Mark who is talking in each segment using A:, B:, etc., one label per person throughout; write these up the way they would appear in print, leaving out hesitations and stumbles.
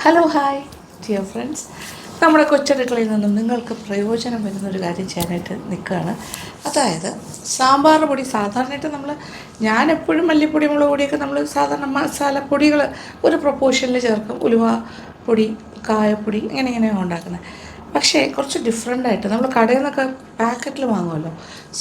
A: Hello hi dear friends, നമ്മുടെ കൊച്ചടുക്കളയിൽ നിന്നും നിങ്ങൾക്ക് പ്രയോജനം വരുന്നൊരു കാര്യം ചെയ്യാനായിട്ട് നിൽക്കുകയാണ്. അതായത് സാമ്പാർ പൊടി. സാധാരണയായിട്ട് ഞാനെപ്പോഴും മല്ലിപ്പൊടി, മുളക് പൊടിയൊക്കെ നമ്മൾ സാധാരണ മസാലപ്പൊടികൾ ഒരു പ്രൊപ്പോർഷനിൽ ചേർക്കും. ഉലുവ പൊടി, കായപ്പൊടി, ഇങ്ങനെയാണ് ഉണ്ടാക്കുന്നത്. പക്ഷേ കുറച്ച് ഡിഫറെൻ്റായിട്ട് നമ്മൾ കടയിൽ നിന്നൊക്കെ പാക്കറ്റിൽ വാങ്ങുമല്ലോ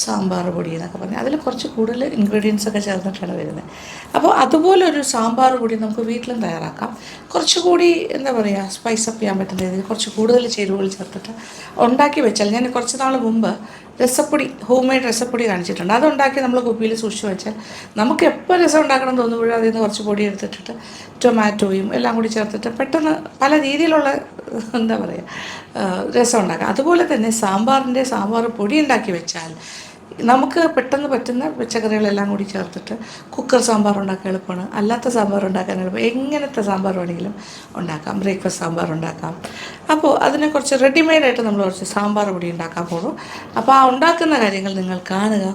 A: സാമ്പാർ പൊടി എന്നൊക്കെ പറഞ്ഞാൽ, അതിൽ കുറച്ച് കൂടുതൽ ഇൻഗ്രീഡിയൻസ് ഒക്കെ ചേർന്നിട്ടാണ് വരുന്നത്. അപ്പോൾ അതുപോലൊരു സാമ്പാർ പൊടി നമുക്ക് വീട്ടിലും തയ്യാറാക്കാം. കുറച്ചുകൂടി എന്താ പറയുക, സ്പൈസപ്പ് ചെയ്യാൻ പറ്റുന്ന രീതിയിൽ കുറച്ച് കൂടുതൽ ചേരുവകൾ ചേർത്തിട്ട് ഉണ്ടാക്കി വെച്ചാൽ, ഞാൻ കുറച്ച് നാൾ മുമ്പ് രസപ്പൊടി, ഹോം മെയ്ഡ് രസപ്പൊടി കാണിച്ചിട്ടുണ്ട്. അതുണ്ടാക്കി നമ്മൾ കുപ്പിയിൽ സൂക്ഷിച്ച് വെച്ചാൽ നമുക്ക് എപ്പോൾ രസം ഉണ്ടാക്കണം തോന്നുമ്പോഴും അതിൽ നിന്ന് കുറച്ച് പൊടി എടുത്തിട്ടിട്ട് ടൊമാറ്റോയും എല്ലാം കൂടി ചേർത്തിട്ട് പെട്ടെന്ന് പല രീതിയിലുള്ള എന്താ പറയുക രസം ഉണ്ടാക്കാം. അതുപോലെ തന്നെ സാമ്പാർ പൊടി ഉണ്ടാക്കി വെച്ചാൽ നമുക്ക് പെട്ടെന്ന് പറ്റുന്ന പച്ചക്കറികളെല്ലാം കൂടി ചേർത്തിട്ട് കുക്കർ സാമ്പാർ ഉണ്ടാക്കാൻ എളുപ്പമാണ്. അല്ലാത്ത സാമ്പാർ ഉണ്ടാക്കാൻ എളുപ്പം. എങ്ങനത്തെ സാമ്പാർ വേണമെങ്കിലും ഉണ്ടാക്കാം. ബ്രേക്ക്ഫാസ്റ്റ് സാമ്പാർ ഉണ്ടാക്കാം. അപ്പോൾ അതിനെ കുറച്ച് റെഡിമെയ്ഡായിട്ട് നമ്മൾ കുറച്ച് സാമ്പാർ പൊടി ഉണ്ടാക്കാൻ പോകും. അപ്പോൾ ആ ഉണ്ടാക്കുന്ന കാര്യങ്ങൾ നിങ്ങൾ കാണുക.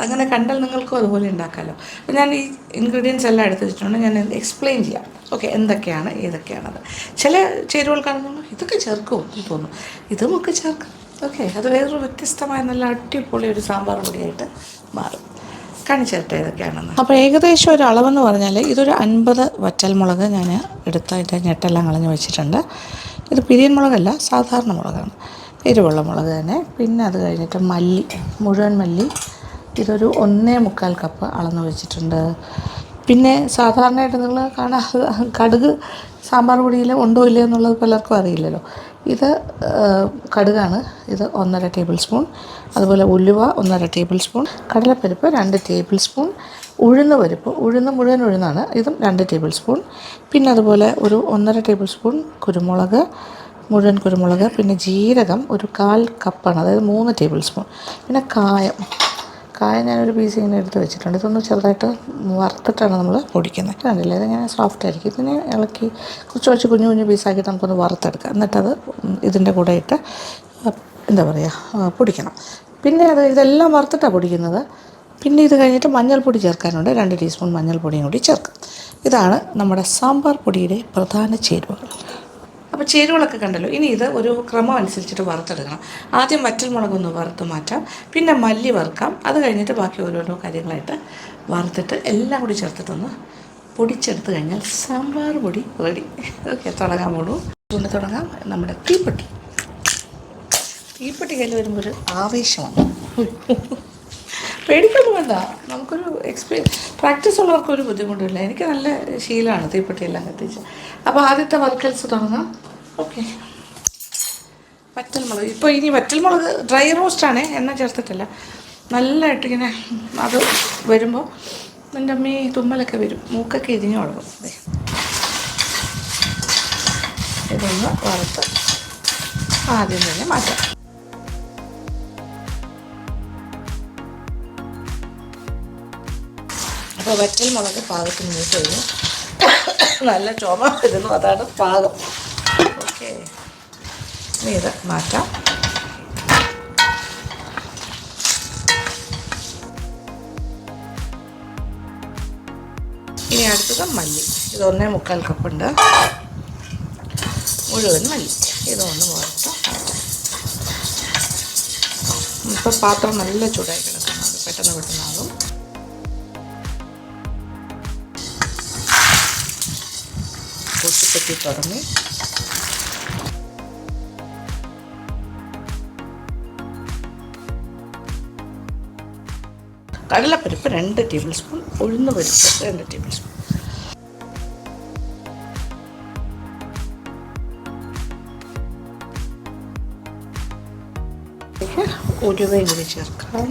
A: അങ്ങനെ കണ്ടാൽ നിങ്ങൾക്കും അതുപോലെ ഉണ്ടാക്കാമല്ലോ. അപ്പോൾ ഞാൻ ഈ ഇൻഗ്രീഡിയൻസ് എല്ലാം എടുത്ത് വെച്ചിട്ടുണ്ട്. ഞാൻ എക്സ്പ്ലെയിൻ ചെയ്യാം. ഓക്കെ, എന്തൊക്കെയാണ് ഏതൊക്കെയാണത്. ചില ചേരുവകൾ കാണുമ്പോൾ ഇതൊക്കെ ചേർക്കുമോ തോന്നും. ഇതുമൊക്കെ ചേർക്കാം. ഓക്കെ, അത് വേറൊരു വ്യത്യസ്തമായ നല്ല അടിപൊളി ഒരു സാമ്പാർ പൊടിയായിട്ട് മാറും. കാണിച്ചേരട്ടെ ഏതൊക്കെയാണെന്ന്. അപ്പോൾ ഏകദേശം ഒരു അളവെന്ന് പറഞ്ഞാൽ ഇതൊരു 50 വറ്റൽമുളക് ഞാൻ എടുത്ത് അതിൻ്റെ ഞെട്ടെല്ലാം കളഞ്ഞ് വെച്ചിട്ടുണ്ട്. ഇത് പിരിയൻ മുളകല്ല, സാധാരണ മുളകാണ്, എരിവുള്ള മുളക് തന്നെ. പിന്നെ അത് കഴിഞ്ഞിട്ട് മുഴുവൻ മല്ലി ഇതൊരു 1.25 കപ്പ് അളന്ന് വെച്ചിട്ടുണ്ട്. പിന്നെ സാധാരണയായിട്ട് നിങ്ങൾ കടുക് സാമ്പാർ പൊടിയിൽ ഉണ്ടോ ഇല്ലയോ എന്നുള്ളത് പലർക്കും അറിയില്ലല്ലോ. ഇത് കടുകാണ്. ഇത് 1.5 ടേബിൾ സ്പൂൺ. അതുപോലെ ഉലുവ 1.5 ടേബിൾ സ്പൂൺ. കടലപ്പരിപ്പ് 2 ടേബിൾ സ്പൂൺ. ഉഴുന്ന് മുഴുവൻ ഉഴുന്നാണ്, ഇതും 2 ടേബിൾ സ്പൂൺ. പിന്നെ അതുപോലെ ഒരു 1.5 ടേബിൾ സ്പൂൺ മുഴുവൻ കുരുമുളക്. പിന്നെ ജീരകം ഒരു 1/4 കപ്പാണ്, അതായത് 3 ടേബിൾ സ്പൂൺ. പിന്നെ കായം ഞാനൊരു പീസ് ഇങ്ങനെ എടുത്ത് വെച്ചിട്ടുണ്ട്. ഇതൊന്ന് ചെറുതായിട്ട് വറുത്തിട്ടാണ് നമ്മൾ പൊടിക്കുന്നത്. കണ്ടില്ലേ, ഇതിങ്ങനെ സോഫ്റ്റ് ആയിരിക്കും. ഇതിനെ ഇളക്കി കുറച്ച് കുഞ്ഞു പീസാക്കിയിട്ട് നമുക്കൊന്ന് വറുത്തെടുക്കാം. എന്നിട്ടത് ഇതിൻ്റെ കൂടെ ഇട്ട് എന്താ പറയുക പൊടിക്കണം. പിന്നെ ഇതെല്ലാം വറുത്തിട്ടാണ് പൊടിക്കുന്നത്. പിന്നെ ഇത് കഴിഞ്ഞിട്ട് മഞ്ഞൾപ്പൊടി ചേർക്കാനുണ്ട്. 2 ടീസ്പൂൺ മഞ്ഞൾപ്പൊടിയും കൂടി ചേർക്കും. ഇതാണ് നമ്മുടെ സാമ്പാർ പൊടിയുടെ പ്രധാന ചേരുവകൾ. അപ്പോൾ ചേരുവകളൊക്കെ കണ്ടല്ലോ. ഇനി ഇത് ഒരു ക്രമം അനുസരിച്ചിട്ട് വറുത്തെടുക്കണം. ആദ്യം വറ്റൽമുളകൊന്ന് വറുത്ത് മാറ്റാം. പിന്നെ മല്ലി വറുക്കാം. അത് കഴിഞ്ഞിട്ട് ബാക്കി ഓരോരോ കാര്യങ്ങളായിട്ട് വറുത്തിട്ട് എല്ലാം കൂടി ചേർത്തിട്ടൊന്ന് പൊടിച്ചെടുത്ത് കഴിഞ്ഞാൽ സാമ്പാർ പൊടി റെഡി. ഓക്കെ, തുടങ്ങാൻ പോകൂ. തുടങ്ങാം. നമ്മുടെ തീപ്പെട്ടി കയ്യിൽ വരുമ്പോൾ ഒരു ആവേശമാണ്. പേടിക്കൊന്നും വേണ്ട. നമുക്കൊരു പ്രാക്ടീസ് ഉള്ളവർക്കൊരു ബുദ്ധിമുട്ടില്ല. എനിക്ക് നല്ല ശീലമാണ് തീപ്പെട്ടിയെല്ലാം കത്തിച്ച്. അപ്പോൾ ആദ്യത്തെ വറുക്കൽസ് തുടങ്ങാം. ഓക്കെ, വറ്റൽമുളക്. ഇപ്പോൾ ഇനി വറ്റൽമുളക് ഡ്രൈ റോസ്റ്റാണ്, എണ്ണ ചേർത്തിട്ടില്ല. നല്ലതായിട്ടിങ്ങനെ അത് വരുമ്പോൾ എൻ്റെ അമ്മീ തുമ്മലൊക്കെ വരും, മൂക്കൊക്കെ ഇരിഞ്ഞു തുടങ്ങും. ഇതൊന്ന് വറുത്ത് ആദ്യം തന്നെ മാറ്റാം. അപ്പോൾ വറ്റൽമുളക് പാകത്തിന് മൂത്ത് കഴിഞ്ഞു. നല്ല ചുമ വരുന്നു, അതാണ് പാകം. ഓക്കെ, ഇനി ഇത് മാറ്റാം. ഇനി അടുത്തത് മല്ലി. ഇത് 1.25 കപ്പുണ്ട് മുഴുവൻ മല്ലി. ഇതൊന്ന് വറുത്ത് മാറ്റാം. ഇപ്പോൾ പാത്രം നല്ല ചൂടായി കിടക്കുന്നുണ്ട്, പെട്ടെന്നാകും. പൊട്ടിപ്പൊട്ടി തുടങ്ങി. കടലപ്പരിപ്പ് 2 ടേബിൾ സ്പൂൺ. ഉഴുന്ന് പരിപ്പ് 2 ടേബിൾ സ്പൂൺ. ഉലുവയും കൂടി ചേർക്കാം.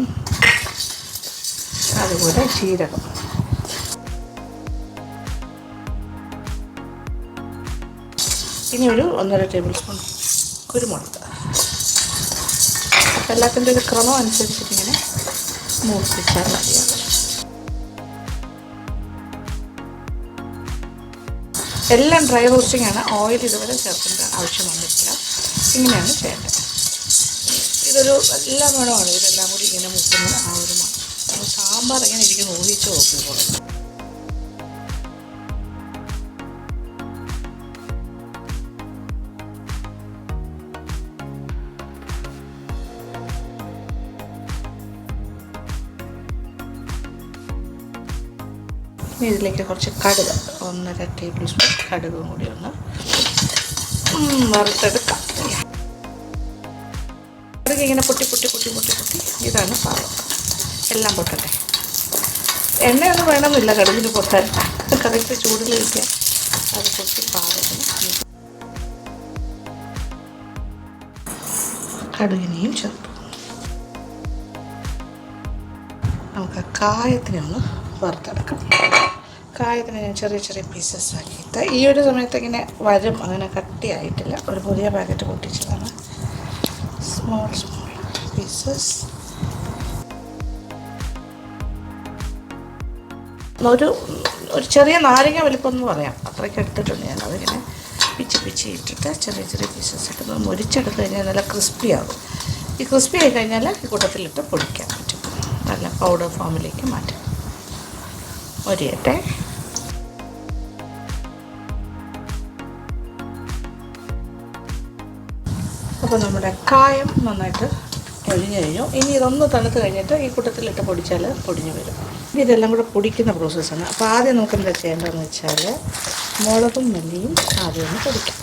A: അതുപോലെ ജീരകം. ഇനി ഒരു 1.5 ടേബിൾ സ്പൂൺ കുരുമുളക്. അപ്പോൾ എല്ലാത്തിൻ്റെ ഒരു ക്രമം അനുസരിച്ചിട്ടിങ്ങനെ മൂപ്പിച്ചാൽ മതിയാണ്. എല്ലാം ഡ്രൈ റോസ്റ്റിംഗ് ആണ്. ഓയിൽ ഇതുവരെ ചേർക്കേണ്ട ആവശ്യം വന്നിട്ടില്ല. ഇങ്ങനെയാണ് ചെയ്യേണ്ടത്. ഇതൊരു നല്ല മണമാണ്. ഇതെല്ലാം കൂടി ഇങ്ങനെ മുക്കുന്ന ആ ഒരു മണം. അപ്പോൾ സാമ്പാർ എങ്ങനെ ഇരിക്കുന്നു ഊഹിച്ച് നോക്കിക്കോളും. ഇനി ഇതിലേക്ക് കുറച്ച് കടുക്, 1.5 ടേബിൾ സ്പൂൺ കടുകും കൂടി ഒന്ന് വറുത്തെടുക്കാം. കടുക് ഇങ്ങനെ പൊട്ടി ഇതാണ് പാകം. എല്ലാം പൊട്ടട്ടെ. എണ്ണയൊന്നും വേണമെന്നില്ല കടുകിന് പൊട്ടാൻ, കറക്റ്റ് ചൂടിൽ വയ്ക്കുക. അത് പൊട്ടി പാകത്തിന് കടുകിനെയും ചേർത്തു. നമുക്ക് കായത്തിനെ ഒന്ന് വറുത്തെടുക്കാം. കായത്തിന് ഞാൻ ചെറിയ പീസസ് ആക്കിയിട്ട് ഈ ഒരു സമയത്ത് ഇങ്ങനെ വരും, അങ്ങനെ കട്ടിയായിട്ടില്ല. ഒരു പുതിയ പാക്കറ്റ് പൊട്ടിച്ചതാണ്. Small pieces. ഒരു ചെറിയ നാരങ്ങ വലിപ്പം എന്ന് പറയാം, അത്രയ്ക്ക് എടുത്തിട്ടുണ്ട് ഞാൻ. അതിങ്ങനെ പിച്ചി ഇട്ടിട്ട് ചെറിയ പീസസ് ഇട്ട് മുരിച്ചെടുത്ത് കഴിഞ്ഞാൽ നല്ല ക്രിസ്പി ആകും. ഈ ക്രിസ്പി ആയി കഴിഞ്ഞാൽ ഈ കൂട്ടത്തിലിട്ട് പൊടിക്കാൻ പറ്റും. നല്ല പൗഡർ ഫോമിലേക്ക് മാറ്റാം. മൊരിയട്ടെ. അപ്പോൾ നമ്മുടെ കായം നന്നായിട്ട് പൊടിഞ്ഞു കഴിഞ്ഞു. ഇനി ഇതൊന്ന് തണുത്ത് കഴിഞ്ഞിട്ട് ഈ കൂട്ടത്തിലിട്ട് പൊടിച്ചാൽ പൊടിഞ്ഞു വരും. ഇതെല്ലാം കൂടെ പൊടിക്കുന്ന പ്രോസസ്സാണ്. അപ്പോൾ ആദ്യം നമുക്ക് എന്താ ചെയ്യേണ്ടതെന്ന് വെച്ചാൽ മുളകും മല്ലിയും ആദ്യം ഒന്ന് പൊടിക്കാം.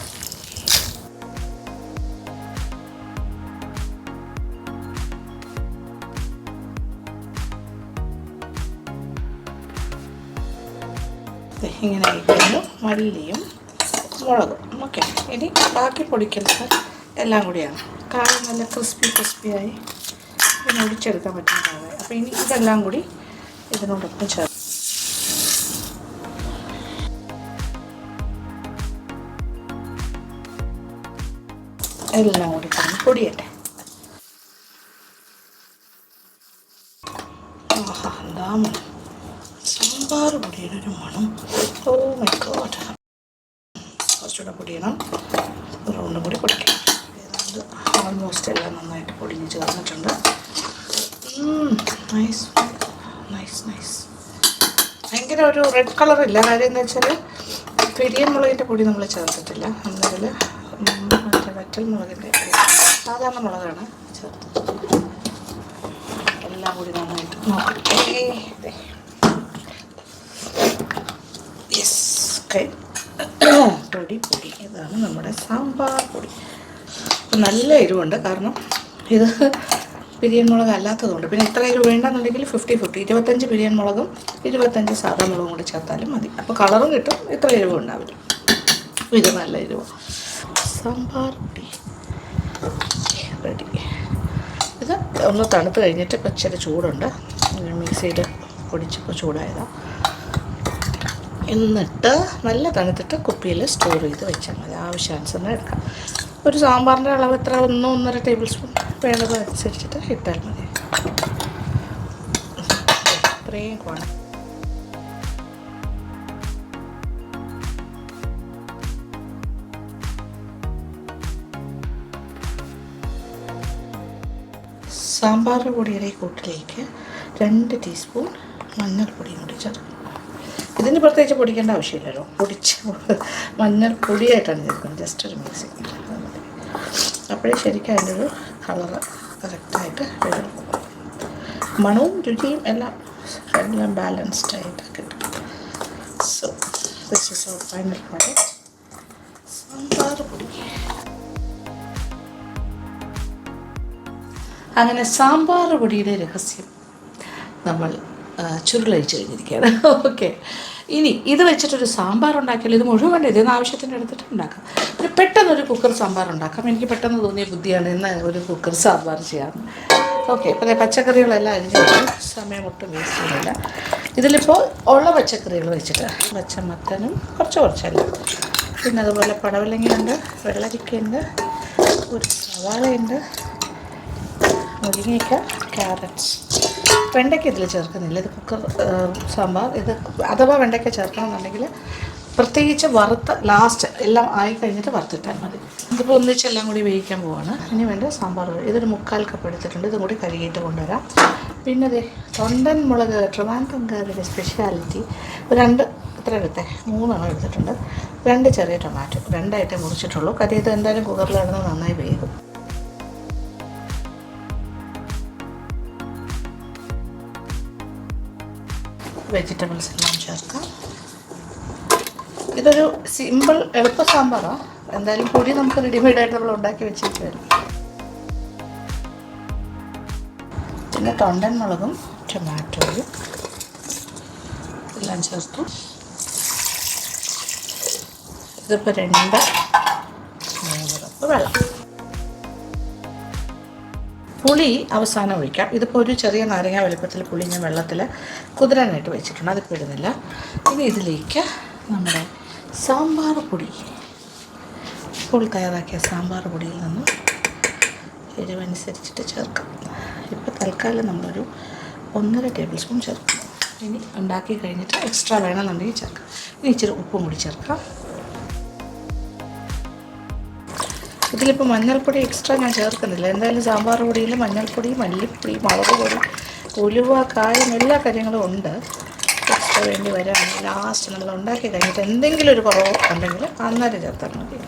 A: ഇങ്ങനെ ആയിക്കഴിഞ്ഞു മല്ലിയും മുളകും. ഓക്കെ, ഇനി ബാക്കി പൊടിക്കുന്നത് എല്ലാം കൂടിയാണ്. കായം നല്ല ക്രിസ്പിയായി പിന്നെ ഒടിച്ചെടുക്കാൻ പറ്റുന്ന കായം. അപ്പോൾ ഇനി ഇതെല്ലാം കൂടി ഇതിനോടൊപ്പം ചേർത്ത് എല്ലാം കൂടി പൊടിയട്ടെ. ആഹാ, എന്താ മണം! സാമ്പാർ പൊടിയുടെ ഒരു മണം. Oh my god. കുറച്ചുകൂടെ പൊടിയണം. ഒരു റൗണ്ടും കൂടി പൊടിക്കണം. ഏതാണ്ട് ഓൾമോസ്റ്റ് എല്ലാം നന്നായിട്ട് പൊടിഞ്ഞ് ചേർന്നിട്ടുണ്ട്. നൈസ്. ഭയങ്കര ഒരു റെഡ് കളറില്ല. കാര്യം എന്താ വെച്ചാൽ പിരിയൻ മുളകിൻ്റെ പൊടി നമ്മൾ ചേർത്തിട്ടില്ല. നമ്മളതിൽ മറ്റേ വറ്റൽ മുളകിൻ്റെ സാധാരണ മുളകാണ് ചേർത്തത്. എല്ലാം കൂടി നന്നായിട്ട് നോക്കട്ടെ. Yes, okay. പൊടി ഇതാണ് നമ്മുടെ സാമ്പാർ പൊടി. നല്ല എരിവുണ്ട്, കാരണം ഇത് പിരിയൻ മുളക് അല്ലാത്തതുകൊണ്ട്. പിന്നെ ഇത്ര എരിവ് വേണ്ടെന്നുണ്ടെങ്കിൽ 50-50, 25 പിരിയൻ മുളകും 25 സാധാ മുളകും കൂടി ചേർത്താലും മതി. അപ്പോൾ കളറും കിട്ടും, ഇത്ര എരിവ് ഉണ്ടാവില്ല. ഇത് നല്ല എരിവ്. സാമ്പാർ പൊടി റെഡി. ഇത് ഒന്ന് തണുത്ത് കഴിഞ്ഞിട്ട് ഇപ്പോൾ ഇച്ചിരി ചൂടുണ്ട്, മിക്സിയിൽ പൊടിച്ചപ്പോൾ ചൂടായതാണ്. എന്നിട്ട് നല്ല തണുത്തിട്ട് കുപ്പിയിൽ സ്റ്റോർ ചെയ്ത് വെച്ചാൽ മതി. ആവശ്യാനുസരണം എടുക്കാം. ഒരു സാമ്പാറിൻ്റെ അളവ് എത്ര 1-1.5 ടേബിൾ സ്പൂൺ വേണ്ടതനുസരിച്ചിട്ട് ഇട്ടാൽ മതി. ഇത്രയും ക്വാണ്ടിറ്റി. സാമ്പാർ പൊടിയുടെ കൂട്ടിലേക്ക് 2 ടീസ്പൂൺ മഞ്ഞൾപ്പൊടിയും കൂടി ചേർക്കും. ഇതിന് പ്രത്യേകിച്ച് പൊടിക്കേണ്ട ആവശ്യമില്ലല്ലോ, മഞ്ഞൾ പൊടിയായിട്ടാണ് ചേർക്കുന്നത്. ജസ്റ്റ് ഒരു മിക്സിങ്. അപ്പോഴേ ശരിക്കും അതിൻ്റെ ഒരു കളറ് കറക്റ്റായിട്ട് വരും. മണവും രുചിയും എല്ലാം ബാലൻസ്ഡ് ആയിട്ട് കിട്ടും. So this is our final product, sambar പൊടി. അങ്ങനെ സാമ്പാർ പൊടിയുടെ രഹസ്യം നമ്മൾ ചുരുളഴിച്ച് കഴിഞ്ഞിരിക്കുകയാണ്. ഓക്കെ, ഇനി ഇത് വെച്ചിട്ടൊരു സാമ്പാർ ഉണ്ടാക്കിയാൽ ഇത് മുഴുവൻ വേണ്ട, ഇതിന് ആവശ്യത്തിന് എടുത്തിട്ട് ഉണ്ടാക്കാം. പിന്നെ പെട്ടെന്നൊരു കുക്കർ സാമ്പാർ ഉണ്ടാക്കാം. എനിക്ക് പെട്ടെന്ന് തോന്നിയ ബുദ്ധിയാണ് ഇന്ന് ഒരു കുക്കർ സാമ്പാർ ചെയ്യാം. ഓക്കെ, ഇപ്പോൾ പച്ചക്കറികളെല്ലാം അരിഞ്ഞ് സമയം ഒട്ടും വേസ്റ്റ് ചെയ്യുന്നില്ല. ഇതിലിപ്പോൾ ഉള്ള പച്ചക്കറികൾ വെച്ചിട്ട് പച്ചമത്തനും കുറച്ചല്ല, പിന്നെ അതുപോലെ പടവലങ്ങയുണ്ട്, വെള്ളരിക്കയുണ്ട്, ഒരു സവാളയുണ്ട്, മുരിങ്ങയ്ക്ക, ക്യാരറ്റ്സ്. വെണ്ടയ്ക്ക ഇതിൽ ചേർക്കുന്നില്ല. ഇത് കുക്കർ സാമ്പാർ. ഇത് അഥവാ വെണ്ടയ്ക്ക ചേർക്കണമെന്നുണ്ടെങ്കിൽ പ്രത്യേകിച്ച് വറുത്ത് ലാസ്റ്റ് എല്ലാം ആയി കഴിഞ്ഞിട്ട് വറുത്തിട്ടാൽ മതി. ഇതിപ്പോൾ ഒന്നിച്ചെല്ലാം കൂടി വേവിക്കാൻ പോവാണ്. ഇനി വേണ്ട സാമ്പാർ ഇതൊരു 3/4 കപ്പ് എടുത്തിട്ടുണ്ട്. ഇതും കൂടി കഴുകിയിട്ട് കൊണ്ടുവരാം. പിന്നെ അതെ തൊണ്ടൻ മുളക്, ട്രിവാൻഡ്രംകാരുടെ സ്പെഷ്യാലിറ്റി. 2 എത്ര എടുത്തേ 3 എടുത്തിട്ടുണ്ട്. 2 ചെറിയ ടൊമാറ്റോ 2ആയിട്ടേ മുറിച്ചിട്ടുള്ളൂ. കാര്യം ഇത് എന്തായാലും കുക്കറിലിടുന്നത് നന്നായി വേകും. വെജിറ്റബിൾസ് എല്ലാം ചേർക്കാം. ഇതൊരു സിമ്പിൾ എളുപ്പ സാമ്പാറാണ്. എന്തായാലും പൊടി നമുക്ക് റെഡിമെയ്ഡായിട്ട് നമ്മൾ ഉണ്ടാക്കി വെച്ചിരിക്കുമല്ലോ. പിന്നെ തൊണ്ടൻ മുളകും ടൊമാറ്റോയും എല്ലാം ചേർത്തു. ഇതിപ്പോൾ 2-3 കപ്പ് വെള്ളം. പുളി അവസാനം ഒഴിക്കാം. ഇതിപ്പോൾ ഒരു ചെറിയ നാരങ്ങ വലുപ്പത്തിൽ പുളി ഞാൻ വെള്ളത്തിൽ കുതിരാനായിട്ട് വെച്ചിട്ടുണ്ട്, അതിപ്പോൾ ഇടുന്നില്ല. ഇനി ഇതിലേക്ക് നമ്മുടെ സാമ്പാർ പൊടി, ഇപ്പോൾ തയ്യാറാക്കിയ സാമ്പാർ പൊടിയിൽ നിന്നും എരിവനുസരിച്ചിട്ട് ചേർക്കാം. ഇപ്പോൾ തൽക്കാലം നമ്മളൊരു 1.5 ടേബിൾ സ്പൂൺ ചേർക്കും. ഇനി ഉണ്ടാക്കി കഴിഞ്ഞിട്ട് എക്സ്ട്രാ വേണമെന്നുണ്ടെങ്കിൽ ചേർക്കാം. ഇനി ഇച്ചിരി ഉപ്പും കൂടി ചേർക്കാം. ഇതിലിപ്പോൾ മഞ്ഞൾപ്പൊടി എക്സ്ട്രാ ഞാൻ ചേർക്കുന്നില്ല. എന്തായാലും സാമ്പാർ പൊടിയിൽ മഞ്ഞൾപ്പൊടി, മല്ലിപ്പൊടി, മുളക് പൊടി, ഉലുവ, കായം എല്ലാ കാര്യങ്ങളും ഉണ്ട്. എക്സ്ട്രാ വേണ്ടി വരികയാണെങ്കിൽ ലാസ്റ്റ് നമ്മൾ ഉണ്ടാക്കി കഴിഞ്ഞിട്ട് എന്തെങ്കിലും ഒരു കുറവ് ഉണ്ടെങ്കിൽ അന്നേരം ചേർത്താൽ മതി.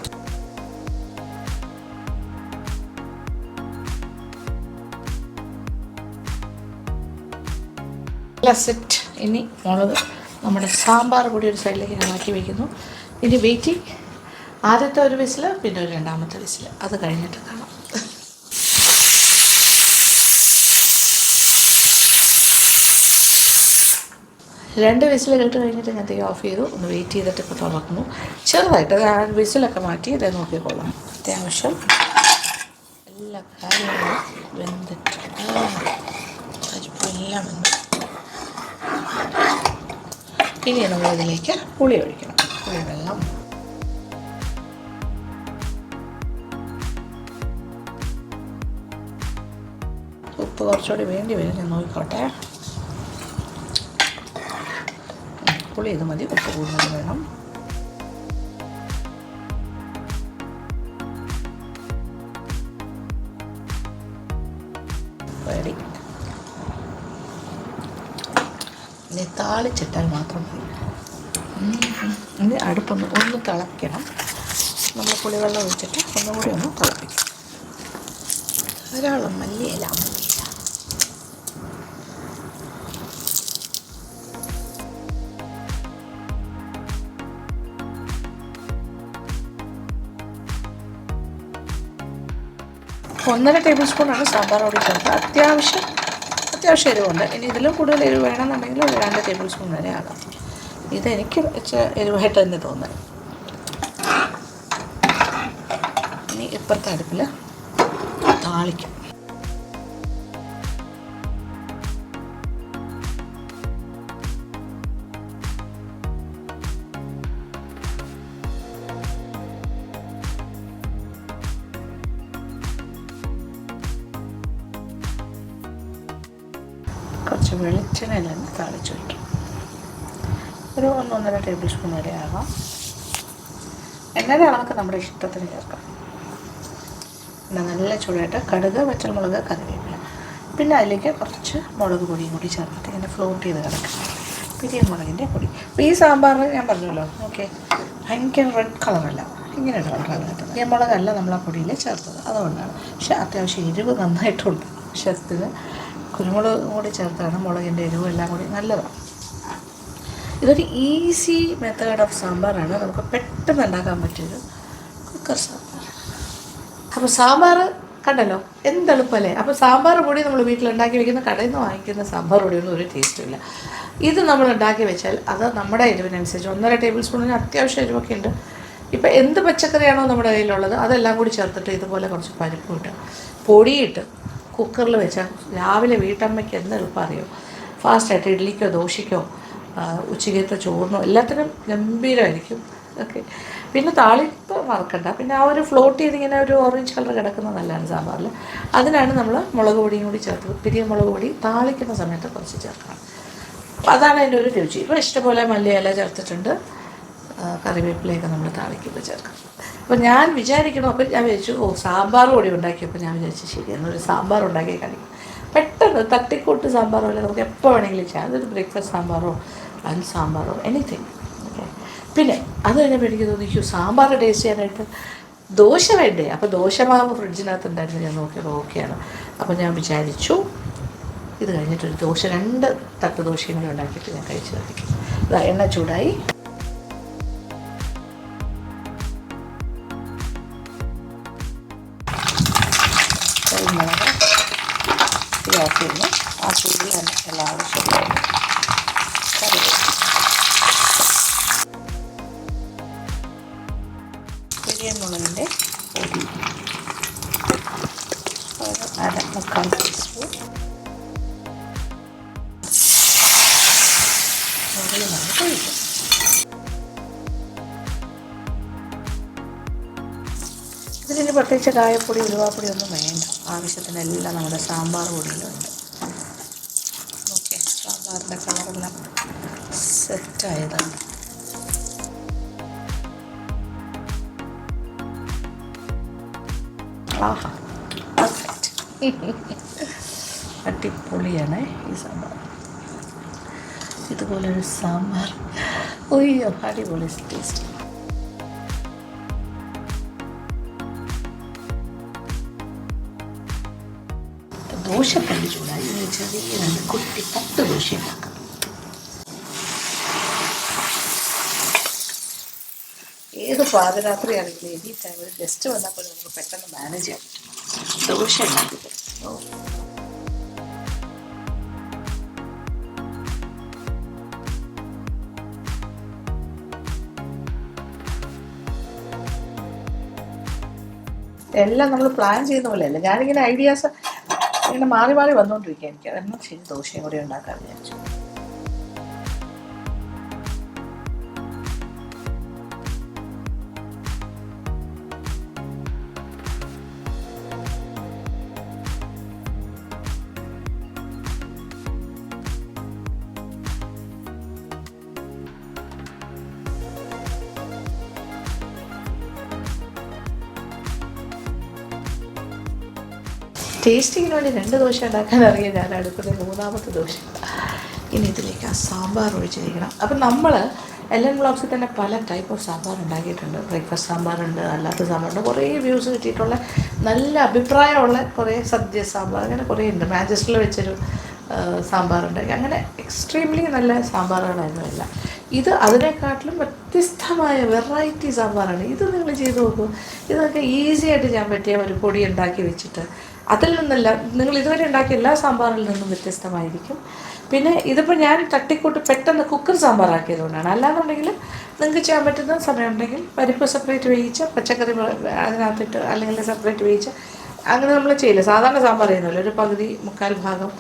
A: സെറ്റ്. ഇനി മുളക് നമ്മുടെ സാമ്പാർ പൊടി ഒരു സൈഡിലേക്ക് ഞാൻ മാറ്റി വയ്ക്കുന്നു. ഇനി വെയിറ്റിംഗ്. ആദ്യത്തെ ഒരു വിസിൽ, പിന്നെ ഒരു 2ാമത്തെ വിസിൽ. അത് കഴിഞ്ഞിട്ട് കാണാം. രണ്ട് വിസിൽ കേട്ട് കഴിഞ്ഞിട്ട് ഞാൻ തീ ഓഫ് ചെയ്തു. ഒന്ന് വെയിറ്റ് ചെയ്തിട്ട് ഇപ്പോൾ തുറക്കുന്നു. ചെറുതായിട്ട് വിസിലൊക്കെ മാറ്റി ഇതേ നോക്കിക്കൊള്ളാം. അത്യാവശ്യം എല്ലാ കാര്യങ്ങളും വെന്തിട്ടുണ്ട്. പരിപ്പെല്ലാം വെന്ത്. ഇനി നമ്മളിതിലേക്ക് പുളി ഒഴിക്കണം. പുളി വെള്ളം. ഉപ്പ് കുറച്ചുകൂടി വേണ്ടി വരും, ഞാൻ നോക്കിക്കോട്ടെ. പുളി ഇത് മതി, ഉപ്പ് കൂടുതൽ വേണം. റെഡി. ഇനി താളിച്ചിട്ടാൽ മാത്രം മതി. ഇനി അടുപ്പൊന്ന് തിളയ്ക്കണം. നമ്മൾ പുളിവെള്ളം ഒഴിച്ചിട്ട് ഒന്നുകൂടി ഒന്ന് തിളപ്പിക്കും. ധാരാളം മല്ലിയില. 1.5 ടേബിൾ സ്പൂണാണ് സാമ്പാർ പൊടി ചേർത്ത്. അത്യാവശ്യം എരിവുണ്ട്. ഇനി ഇതിലും കൂടുതൽ എരിവ് വേണമെന്നുണ്ടെങ്കിൽ ഒരു 2 ടേബിൾ സ്പൂൺ വരെ ആകാം. ഇതെനിക്ക് എരിവായിട്ട് തന്നെ തോന്നുന്നത്. ഇനി ഇപ്പുറത്തെ അടുപ്പിൽ താളിക്കും. കുറച്ച് വെളിച്ചെണ്ണയിൽ തന്നെ താളിച്ച് വയ്ക്കും. ഒരു 1-1.5 ടേബിൾ സ്പൂൺ വരെ ആകാം. എണ്ണയുടെ അളവൊക്കെ നമ്മുടെ ഇഷ്ടത്തിന് ചേർക്കാം. പിന്നെ നല്ല ചൂടായിട്ട് കടുക്, പച്ചമുളക്, കറിവേപ്പില, പിന്നെ അതിലേക്ക് കുറച്ച് മുളക് പൊടിയും കൂടി ചേർത്തിട്ട് ഇങ്ങനെ ഫ്ലോട്ട് ചെയ്ത് കിടക്കും. പിരിയൻ മുളകിൻ്റെ പൊടി. അപ്പോൾ ഈ സാമ്പാറിന് ഞാൻ പറഞ്ഞല്ലോ, ഓക്കെ, ഭയങ്കര റെഡ് കളറല്ല, ഇങ്ങനെ കളറാണ് കിട്ടുന്നത്. ഈ മുളകല്ല നമ്മൾ ആ പൊടിയിൽ ചേർത്തത്, അതുകൊണ്ടാണ്. പക്ഷെ അത്യാവശ്യം എരിവ് നന്നായിട്ടുണ്ട്. വിഷത്തിന് കുരുമുളക് കൂടി ചേർത്താണ് മുളകിൻ്റെ എരിവും എല്ലാം കൂടി നല്ലതാണ്. ഇതൊരു ഈസി മെത്തേഡ് ഓഫ് സാമ്പാറാണ്. നമുക്ക് പെട്ടെന്ന് ഉണ്ടാക്കാൻ പറ്റിയൊരു കുക്കർ സാമ്പാർ. അപ്പോൾ സാമ്പാർ കണ്ടല്ലോ, എന്തെളുപ്പമല്ലേ. അപ്പോൾ സാമ്പാർ പൊടി നമ്മൾ വീട്ടിലുണ്ടാക്കി വയ്ക്കുന്ന കടയിൽ നിന്ന് വാങ്ങിക്കുന്ന സാമ്പാർ പൊടിയൊന്നും ഒരു ടേസ്റ്റും ഇല്ല. ഇത് നമ്മൾ ഉണ്ടാക്കി വെച്ചാൽ അത് നമ്മുടെ എരിവിനനുസരിച്ച് 1.5 ടേബിൾ സ്പൂണിന് അത്യാവശ്യം എരിവൊക്കെ ഉണ്ട്. ഇപ്പോൾ എന്ത് പച്ചക്കറിയാണോ നമ്മുടെ കയ്യിലുള്ളത് അതെല്ലാം കൂടി ചേർത്തിട്ട് ഇതുപോലെ കുറച്ച് പരിപ്പ് ഇട്ട് പൊടിയിട്ട് കുക്കറിൽ വെച്ചാൽ രാവിലെ വീട്ടമ്മയ്ക്ക് എന്ത് എളുപ്പം അറിയോ, ഫാസ്റ്റായിട്ട് ഇഡ്ഡലിക്കോ ദോശയ്ക്കോ ഉച്ചയ്ക്കത്തെ ചോറിനോ എല്ലാത്തിനും ഗംഭീരമായിരിക്കും. ഓക്കെ. പിന്നെ താളിപ്പ് മറക്കണ്ട. പിന്നെ ആ ഒരു ഫ്ലോട്ട് ചെയ്തിങ്ങനെ ഒരു ഓറഞ്ച് കളർ കിടക്കുന്നത് നല്ലതാണ് സാമ്പാറിൽ. അതിനാണ് നമ്മൾ മുളക് പൊടിയും കൂടി ചേർത്ത്, പിരിയ മുളക് പൊടി താളിക്കുന്ന സമയത്ത് കുറച്ച് ചേർക്കണം. അപ്പോൾ അതാണ് അതിൻ്റെ ഒരു രുചി. ഇപ്പോൾ ഇഷ്ടംപോലെ മല്ലിയില ചേർത്തിട്ടുണ്ട്, കറിവേപ്പിലയൊക്കെ നമ്മൾ താളിക്കുമ്പോൾ ചേർക്കാം. അപ്പോൾ ഞാൻ വിചാരിക്കണം, അപ്പോൾ ഞാൻ വിചാരിച്ചു സാമ്പാർ പൊടി ഉണ്ടാക്കിയപ്പോൾ ഞാൻ വിചാരിച്ചു ശരിയാണ് ഒരു സാമ്പാർ ഉണ്ടാക്കി കഴിക്കും. പെട്ടെന്ന് തട്ടിക്കൂട്ട് സാമ്പാർ പോലെ നമുക്ക് എപ്പോൾ വേണമെങ്കിലും ചെയ്യാം. അതൊരു ബ്രേക്ക്ഫാസ്റ്റ് സാമ്പാറോ ലഞ്ച് സാമ്പാറോ എനിത്തിങ്. ഓക്കെ. പിന്നെ അത് കഴിഞ്ഞപ്പോൾ എനിക്ക് തോന്നിക്കൂ സാമ്പാർ ടേസ്റ്റ് ചെയ്യാനായിട്ട് ദോശ വേണ്ടേ. അപ്പോൾ ദോശമാവ് ഫ്രിഡ്ജിനകത്ത് ഉണ്ടായിരുന്നു, ഞാൻ നോക്കിയത് ഓക്കെയാണ്. അപ്പോൾ ഞാൻ വിചാരിച്ചു ഇത് കഴിഞ്ഞിട്ടൊരു ദോശ 2 തട്ട് ദോശയും കൂടി ഉണ്ടാക്കിയിട്ട് ഞാൻ കഴിച്ച് കാണിക്കും. ഇതാ എണ്ണ ചൂടായി. ഇത് ഓഫ് ചെയ്യുന്നു. ആ ചൂടിൽ തന്നെ എല്ലാ ആവശ്യവും കറി ബിരിയാണി മുളകിൻ്റെ പൊടി 1/4 ടീസ്പൂൺ. മുകളിൽ നമുക്ക് ഒഴിക്കും. ഇതിന് പ്രത്യേകിച്ച് കായപ്പൊടി ഉലുവാപ്പൊടി ഒന്നും വേണ്ട. ആവശ്യത്തിനെല്ലാം നമ്മുടെ സാമ്പാർ പൊടിയിലുണ്ട്. ഓക്കെ, സാമ്പാറിൻ്റെ കളറെല്ലാം സെറ്റായതാണ്. ആഹാ, പെർഫെക്റ്റ്. അടിപൊളിയാണ് ഈ സാമ്പാർ. ഇതുപോലൊരു സാമ്പാർ ഒയ്യോ അടിപൊളി ടേസ്റ്റ്. ദോശക്കല്ല് ചൂടായി ചെറിയ 2 കുട്ടി 10 ദോശ ഉണ്ടാക്കാം. ഏത് പാതിരാത്രിയാണെങ്കിലും ഈ ടൈമിൽ ഗസ്റ്റ് വന്നാൽ പോലും നമുക്ക് പെട്ടെന്ന് മാനേജ് ചെയ്യാം. ദോശ ഉണ്ടാക്കി എല്ലാം നമ്മൾ പ്ലാൻ ചെയ്യുന്ന പോലെയല്ല. ഞാനിങ്ങനെ ഐഡിയാസ് ഇങ്ങനെ മാറി മാറി വന്നുകൊണ്ടിരിക്കുക. എനിക്ക് അതെല്ലാം ശരി ദോശയും കൂടി ഉണ്ടാക്കാൻ വിചാരിച്ചു. ടേസ്റ്റിങ്ങിന് വേണ്ടി 2 ദോശ ഉണ്ടാക്കാൻ അറിയാം. ഞാൻ അടുക്കുന്ന 3ാമത്തെ ദോശ. ഇനി ഇതിലേക്ക് ആ സാമ്പാർ ഒഴിച്ചിരിക്കണം. അപ്പം നമ്മൾ LN വ്ളോഗ്സിൽ തന്നെ പല ടൈപ്പ് ഓഫ് സാമ്പാർ ഉണ്ടാക്കിയിട്ടുണ്ട്. ബ്രേക്ക്ഫാസ്റ്റ് സാമ്പാറുണ്ട്, അല്ലാത്ത സാമ്പാറുണ്ട്. കുറേ വ്യൂസ് കിട്ടിയിട്ടുള്ള നല്ല അഭിപ്രായമുള്ള കുറേ സദ്യ സാമ്പാർ അങ്ങനെ കുറേ ഉണ്ട്. മാഞ്ചസ്റ്ററിൽ വെച്ചൊരു സാമ്പാറുണ്ടാക്കി. അങ്ങനെ എക്സ്ട്രീംലി നല്ല സാമ്പാറുകളായിരുന്നു എല്ലാം. ഇത് അതിനെക്കാട്ടിലും വ്യത്യസ്തമായ വെറൈറ്റി സാമ്പാറാണ്. ഇത് നിങ്ങൾ ചെയ്ത് നോക്കൂ. ഇതൊക്കെ ഈസി ആയിട്ട് ചെയ്യാൻ പറ്റിയ ഒരു പൊടി ഉണ്ടാക്കി വെച്ചിട്ട് അതിൽ നിന്നല്ല, നിങ്ങൾ ഇതുവരെ ഉണ്ടാക്കിയ എല്ലാ സാമ്പാറിൽ നിന്നും വ്യത്യസ്തമായിരിക്കും. പിന്നെ ഇതിപ്പോൾ ഞാൻ തട്ടിക്കൂട്ട് പെട്ടെന്ന് കുക്കർ സാമ്പാറാക്കിയതുകൊണ്ടാണ്. അല്ലാന്നുണ്ടെങ്കിൽ നിങ്ങൾക്ക് ചെയ്യാൻ പറ്റുന്ന സമയമുണ്ടെങ്കിൽ പരിപ്പ് സെപ്പറേറ്റ് വേവിച്ച് പച്ചക്കറി അതിനകത്തിട്ട് അല്ലെങ്കിൽ സെപ്പറേറ്റ് വേവിച്ച് അങ്ങനെ നമ്മൾ ചെയ്യില്ല. സാധാരണ സാമ്പാർ ചെയ്യുന്നല്ലോ, ഒരു പകുതി 3/4 ഭാഗം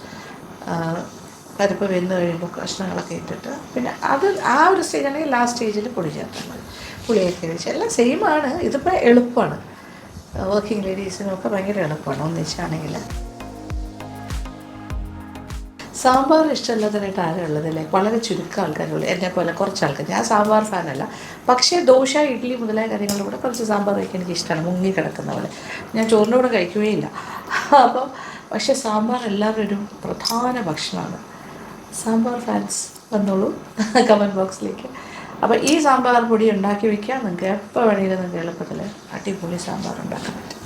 A: പരിപ്പ് വെന്ത് കഴിയുമ്പോൾ കഷ്ണങ്ങളൊക്കെ ഇട്ടിട്ട് പിന്നെ അത് ആ ഒരു സ്റ്റേജാണെങ്കിൽ ലാസ്റ്റ് സ്റ്റേജിൽ പൊടി ചേർത്താൽ മതി. പുളിയൊക്കെ കഴിച്ച് എല്ലാം സെയിമാണ്. ഇതിപ്പോൾ എളുപ്പമാണ്. വർക്കിംഗ് ലേഡീസിനൊക്കെ ഭയങ്കര എളുപ്പമാണ് ഒന്നിച്ചാണെങ്കിൽ. സാമ്പാർ ഇഷ്ടമില്ലാത്തതായിട്ട് ആരും ഉള്ളതില്ലേ? വളരെ ചുരുക്കം ആൾക്കാരുള്ളൂ. എന്നെപ്പോലെ കുറച്ച് ആൾക്കാർ. ഞാൻ സാമ്പാർ ഫാനല്ല. പക്ഷേ ദോശ, ഇഡ്ഡലി മുതലായ കാര്യങ്ങളുടെ കൂടെ കുറച്ച് സാമ്പാർ കഴിക്കാൻ എനിക്ക് ഇഷ്ടമാണ്. മുങ്ങി കിടക്കുന്ന പോലെ. ഞാൻ ചോറിൻ്റെ കൂടെ കഴിക്കുകയില്ല. അപ്പം പക്ഷേ സാമ്പാർ എല്ലാവരും ഒരു പ്രധാന ഭക്ഷണമാണ്. സാമ്പാർ ഫാൻസ് വന്നോളൂ കമൻറ്റ് ബോക്സിലേക്ക്. അപ്പോൾ ഈ സാമ്പാർ പൊടി ഉണ്ടാക്കി വയ്ക്കുക. നിങ്ങൾക്ക് എപ്പോൾ വേണമെങ്കിലും നിങ്ങൾക്ക് എളുപ്പത്തിൽ അടിപൊളി സാമ്പാർ ഉണ്ടാക്കാൻ പറ്റും.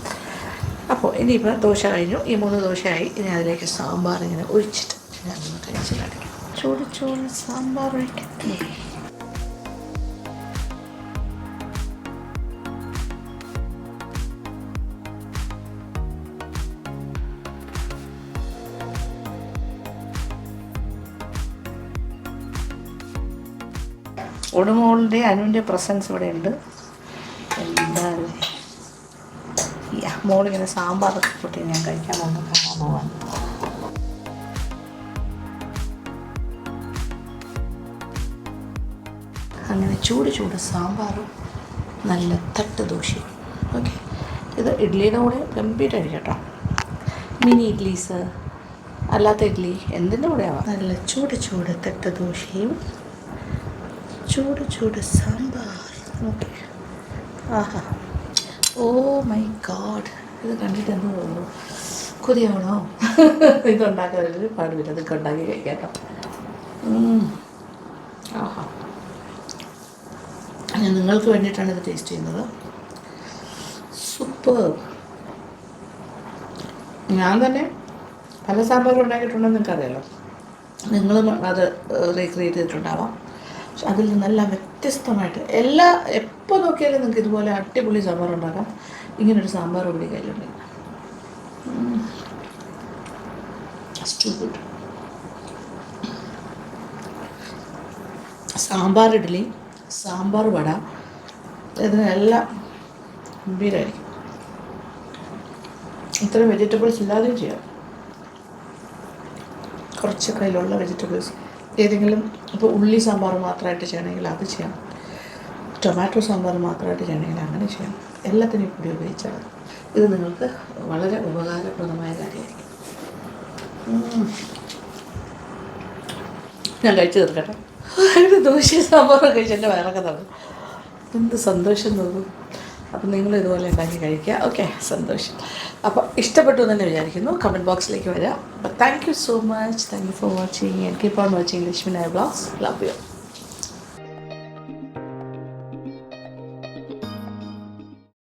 A: അപ്പോൾ ഇനിയിപ്പോൾ ദോശ കഴിഞ്ഞു. ഈ 3 ദോശയായി. ഇനി അതിലേക്ക് സാമ്പാർ ഇങ്ങനെ ഒഴിച്ചിട്ട് ഞാനൊന്ന് കഴിച്ച് കാണിക്കാം. ചൂട് ചൂട് സാമ്പാർ ഒഴിക്കട്ടെ. ഉടുമോളുടെ അനുവിൻ്റെ പ്രസൻസ് ഇവിടെ ഉണ്ട്. എന്താ മോളിങ്ങനെ സാമ്പാറൊക്കെ കൂട്ടി ഞാൻ കഴിക്കാൻ പോകുമ്പോൾ കാണാൻ പോവാൻ. അങ്ങനെ ചൂട് ചൂട് സാമ്പാറും നല്ല തട്ട് ദോശയും. ഓക്കെ, ഇത് ഇഡ്ഡലിയുടെ കൂടെ ഗംഭീരമായിരിക്കും കേട്ടോ. മിനി ഇഡ്ഡലീസ്, അല്ലാത്ത ഇഡ്ഡലി എന്തിൻ്റെ കൂടെ ആവാം. നല്ല ചൂട് ചൂട് തട്ട് ദോശയും ചൂട് ചൂട് സാമ്പാർ. ഓക്കെ, ആഹാ, ഓ മൈ ഗോഡ്, ഇത് കണ്ടിട്ട് എന്ത് തോന്നുന്നു? കൊതിയാവണോ? ഇതുണ്ടാക്കാൻ ഒരു പാടുമില്ല. ഇതൊക്കെ ഉണ്ടാക്കി കഴിക്കാട്ടോ. ആഹാ, ഞാൻ നിങ്ങൾക്ക് വേണ്ടിയിട്ടാണ് ഇത് ടേസ്റ്റ് ചെയ്യുന്നത്. സൂപ്പർ. ഞാൻ തന്നെ പല സാമ്പാറും ഉണ്ടാക്കിയിട്ടുണ്ടെന്ന് നിങ്ങൾക്കറിയാലോ. നിങ്ങളും അത് റീക്രിയേറ്റ് ചെയ്തിട്ടുണ്ടാവാം. പക്ഷെ അതിൽ നിന്നെല്ലാം വ്യത്യസ്തമായിട്ട് എപ്പോൾ നോക്കിയാലും നിങ്ങൾക്ക് ഇതുപോലെ അടിപൊളി സാമ്പാർ ഉണ്ടാക്കാം. ഇങ്ങനൊരു സാമ്പാർ കൂടി കയ്യിലുണ്ടെങ്കിൽ ടു ഗുഡ്. സാമ്പാർ ഇഡ്ഡലി, സാമ്പാർ വട, ഇതിനെല്ലാം ഗംഭീരമായിരിക്കും. ഇത്രയും വെജിറ്റബിൾസ് ഇല്ലാതെയും ചെയ്യാം. കുറച്ച് കയ്യിലുള്ള വെജിറ്റബിൾസ് ഏതെങ്കിലും ഇപ്പോൾ ഉള്ളി സാമ്പാർ മാത്രമായിട്ട് ചെയ്യണമെങ്കിൽ അത് ചെയ്യാം. ടൊമാറ്റോ സാമ്പാർ മാത്രമായിട്ട് ചെയ്യണമെങ്കിൽ അങ്ങനെ ചെയ്യാം. എല്ലാത്തിനും കൂടി ഉപയോഗിച്ചാൽ ഇത് നിങ്ങൾക്ക് വളരെ ഉപകാരപ്രദമായ കാര്യമായിരിക്കും. ഞാൻ കഴിച്ചു തീർക്കട്ടെ. അങ്ങനെ ദോശ സാമ്പാറൊക്കെ കഴിച്ച് എൻ്റെ വയറൊക്കെ തന്നു. എന്ത് സന്തോഷം തോന്നും. അപ്പം നിങ്ങൾ ഇതുപോലെ ഉണ്ടാക്കി കഴിക്കുക. ഓക്കെ, സന്തോഷം. അപ്പോൾ ഇഷ്ടപ്പെട്ടു എന്ന് തന്നെ വിചാരിക്കുന്നു. കമൻറ്റ് ബോക്സിലേക്ക് വരാം. അപ്പോൾ thank you so much. Thank you for watching and keep on watching Lakshmi Nair vlogs. Love you.